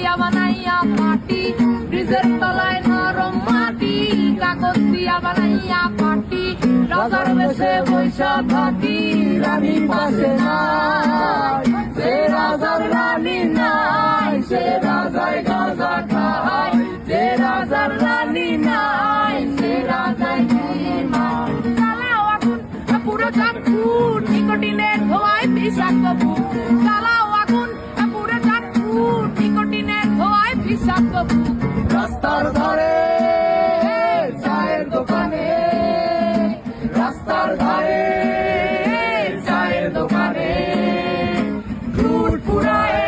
দিয়া বানাইয়া পাটি, ব্রিজের তলায় নরম মাটি, কাগজ দিয়া বানাইয়া পাটি, রাজার বেশে বৈশা থাকি, রানী পাশে নাই, সে রাজার রানী নাই, সে রাজায় গাঁজা খায়, যে রাজার রানী নাই, সে রাজায় ঘুমায়। চালাও আগুন পুরো চাঁদপুর, নিকোটিনের ধোঁয়ায় বিষাক্ত বুক, চালাও আগুন পুরো চাঁদপুর, নিকোটিনের ধোঁয়ায় বিষাক্ত বুক। রাস্তার ধারে চায়ের দোকানে, রাস্তার ধারে চায়ের দোকানে, ফুট ফুরায়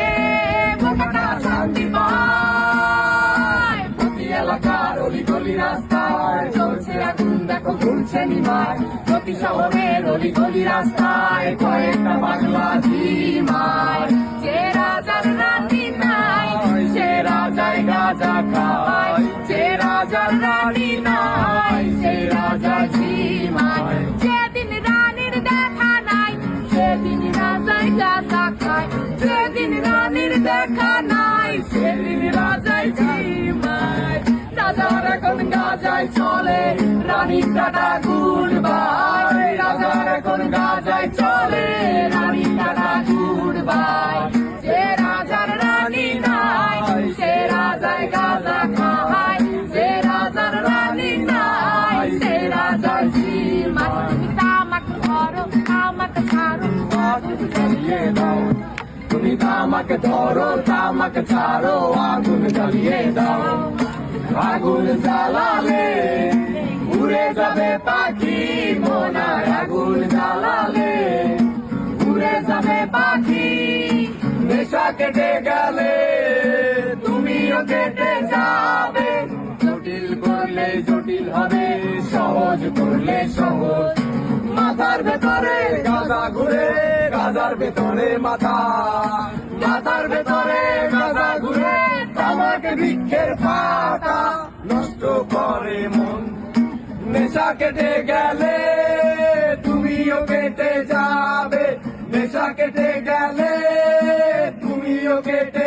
বোকাটা শান্তি পায়, প্রতি এলাকার অলি গলি রাস্তায় চলছে আগুন দেখো ঘুরছে নিমায়, প্রতি শহরের অলি গলি রাস্তায় কয়েকটা বাংলা ঝিমায়, যে রাজার রানী নাই, সে রাজায় গাঁজা খায়, যে রাজার রানী নাই, সে রাজা ঝিমায়। যেদিন রানীর দেখা নাই, সেদিন রাজায় গাঁজা খায়, যেদিন রানীর দেখা নাই, সেদিন রাজায় ঝিমায়। রাজার এখন গাঁজায় চলে, রানীর টাটা গুড বাই, রাজার এখন গাঁজায় চলে, রানীর টাটা গুড বাই। যে রাজার রানী নাই, সে রাজায় গাঁজা খায়, যে রাজার রানী নাই, সে রাজার ঝিমায়। তুমি তামাক ধরো, তামাক ছাড়ো, আগুন জ্বালিয়ে দাও, তুমি তামাক ধরো, তামাক ছাড়ো, আগুন জ্বালিয়ে দাও। আগুন জ্বালালে উড়ে যাবে পাখি, মনায় আগুন জ্বালালে উড়ে যাবে পাখি, নেশা কেটে গেলে তুমিও কেটে যাবে, জটিল করলে জটিল হবে, সহজ করলে সহজ। মাথার ভেতরে গাঁজা ঘুরে, গাঁজার ভেতরে মাথা, মাথার ভেতরে গাঁজা ঘুরে, তামাক বৃক্ষের পাতা নষ্ট করে মন, নেশা কেটে গেলে তুমিও কেটে যাবে, নেশা কেটে গেলে তুমিও কেটে